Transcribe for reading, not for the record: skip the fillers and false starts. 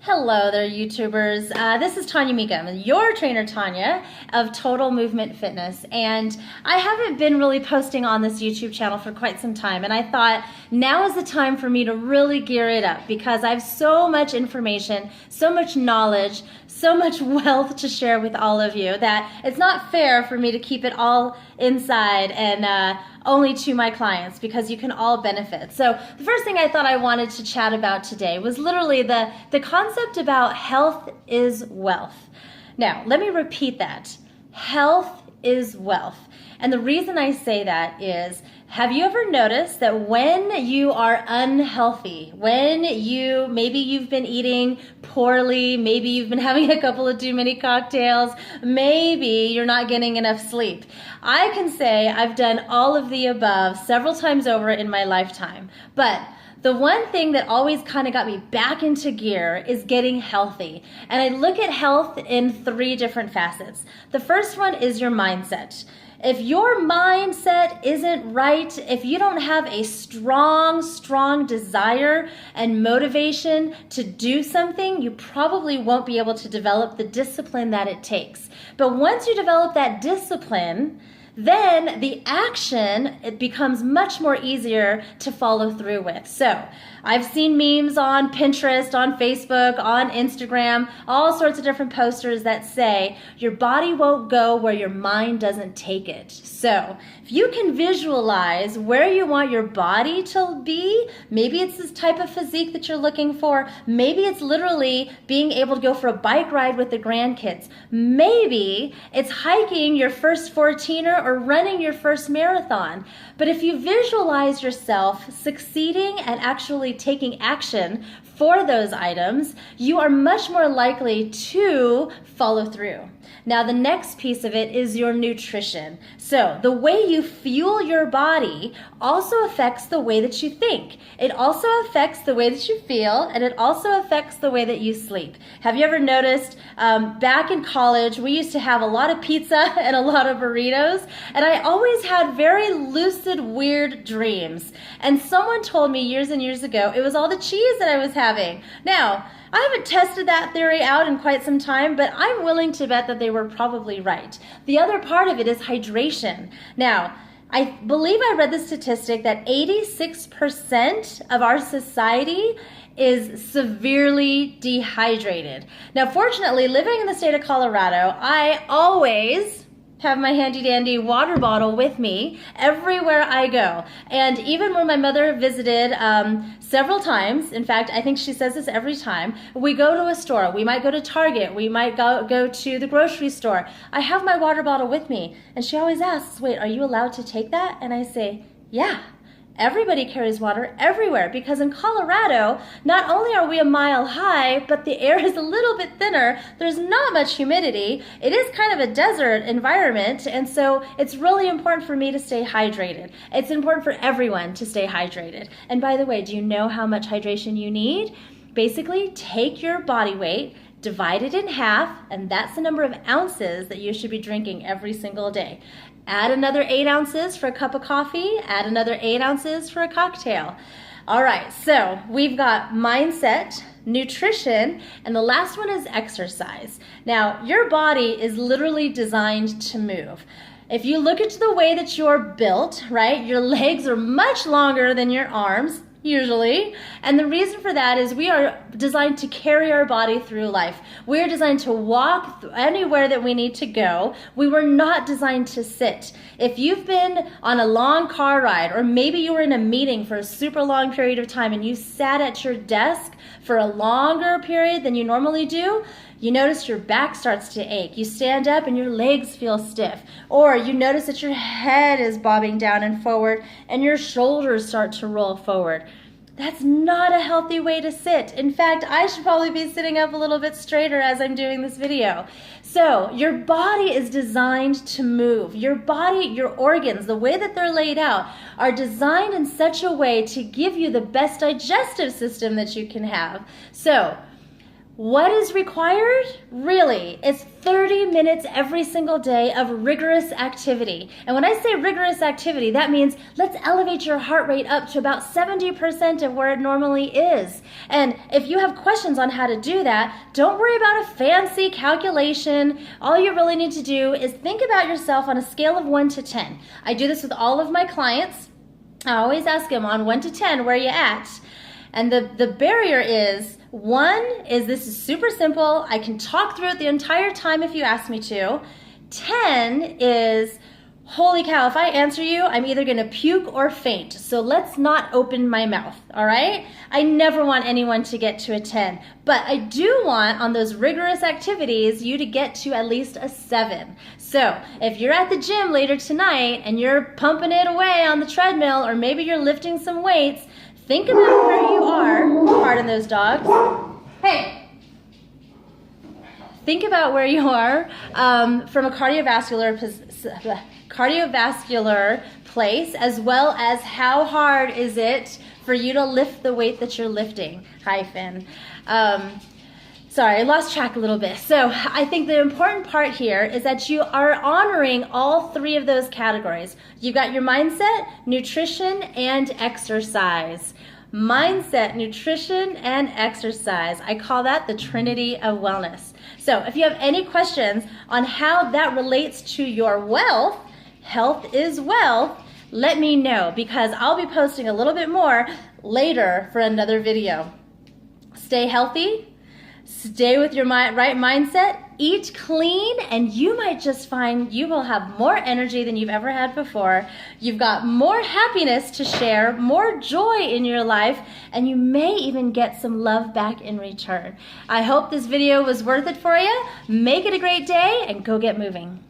Hello there, YouTubers. This is Tanya Meekum, your trainer Tanya of Total Movement Fitness, and I haven't been really posting on this YouTube channel for quite some time, and I thought now is the time for me to really gear it up because I have so much information, so much knowledge, so much wealth to share with all of you that it's not fair for me to keep it all inside and only to my clients, because you can all benefit. So the first thing I thought I wanted to chat about today was literally the concept about health is wealth. Now, let me repeat that. Health is wealth. And the reason I say that is, have you ever noticed that when you are unhealthy, maybe you've been eating poorly, maybe you've been having a couple of too many cocktails, maybe you're not getting enough sleep. I can say I've done all of the above several times over in my lifetime, but the one thing that always kind of got me back into gear is getting healthy. And I look at health in three different facets. The first one is your mindset. If your mindset isn't right, if you don't have a strong desire and motivation to do something, you probably won't be able to develop the discipline that it takes. But once you develop that discipline, then the action, it becomes much more easier to follow through with. So I've seen memes on Pinterest, on Facebook, on Instagram, all sorts of different posters that say your body won't go where your mind doesn't take it. So if you can visualize where you want your body to be, maybe it's this type of physique that you're looking for, maybe it's literally being able to go for a bike ride with the grandkids, maybe it's hiking your first 14er or running your first marathon. But if you visualize yourself succeeding and actually taking action for those items, you are much more likely to follow through. Now, the next piece of it is your nutrition. So the way you fuel your body also affects the way that you think. It also affects the way that you feel, and it also affects the way that you sleep. Have you ever noticed back in college, we used to have a lot of pizza and a lot of burritos, and I always had very lucid, weird dreams. And someone told me years and years ago it was all the cheese that I was having. Now, I haven't tested that theory out in quite some time, but I'm willing to bet that they were probably right. The other part of it is hydration. Now, I believe I read the statistic that 86% of our society is severely dehydrated. Now, fortunately, living in the state of Colorado, I always have my handy dandy water bottle with me everywhere I go. And even when my mother visited several times, in fact, I think she says this every time, we go to a store, we might go to Target, we might go to the grocery store, I have my water bottle with me. And she always asks, wait, are you allowed to take that? And I say, yeah. Everybody carries water everywhere because in Colorado, not only are we a mile high, but the air is a little bit thinner. There's not much humidity. It is kind of a desert environment, and so it's really important for me to stay hydrated. It's important for everyone to stay hydrated. And by the way, do you know how much hydration you need? Basically, take your body weight, divide it in half, and that's the number of ounces that you should be drinking every single day. Add another 8 ounces for a cup of coffee, add another 8 ounces for a cocktail. All right, so we've got mindset, nutrition, and the last one is exercise. Now, your body is literally designed to move. If you look at the way that you're built, right, your legs are much longer than your arms, usually. And the reason for that is we are designed to carry our body through life. We are designed to walk anywhere that we need to go. We were not designed to sit. If you've been on a long car ride, or maybe you were in a meeting for a super long period of time and you sat at your desk for a longer period than you normally do, you notice your back starts to ache. You stand up and your legs feel stiff. Or you notice that your head is bobbing down and forward and your shoulders start to roll forward. That's not a healthy way to sit. In fact, I should probably be sitting up a little bit straighter as I'm doing this video. So your body is designed to move. Your body, your organs, the way that they're laid out, are designed in such a way to give you the best digestive system that you can have. So What is required? Really, it's 30 minutes every single day of rigorous activity. And when I say rigorous activity, that means let's elevate your heart rate up to about 70% of where it normally is. And if you have questions on how to do that, don't worry about a fancy calculation. All you really need to do is think about yourself on a scale of 1 to 10. I do this with all of my clients. I always ask them on 1 to 10, where are you at? And the barrier is, 1 is this is super simple. I can talk through it the entire time if you ask me to. 10 is, holy cow, if I answer you, I'm either going to puke or faint. So let's not open my mouth, all right? I never want anyone to get to a 10. But I do want, on those rigorous activities, you to get to at least a 7. So if you're at the gym later tonight and you're pumping it away on the treadmill, or maybe you're lifting some weights, think about where you are, pardon those dogs. Hey! Think about where you are from a cardiovascular place, as well as how hard is it for you to lift the weight that you're lifting. Hi, Finn. Sorry, I lost track a little bit. So I think the important part here is that you are honoring all 3 of those categories. You've got your mindset, nutrition, and exercise. Mindset, nutrition, and exercise. I call that the Trinity of Wellness. So if you have any questions on how that relates to your wealth, health is wealth, let me know, because I'll be posting a little bit more later for another video. Stay healthy. Stay with your right mindset, eat clean, and you might just find you will have more energy than you've ever had before. You've got more happiness to share, more joy in your life, and you may even get some love back in return. I hope this video was worth it for you. Make it a great day and go get moving.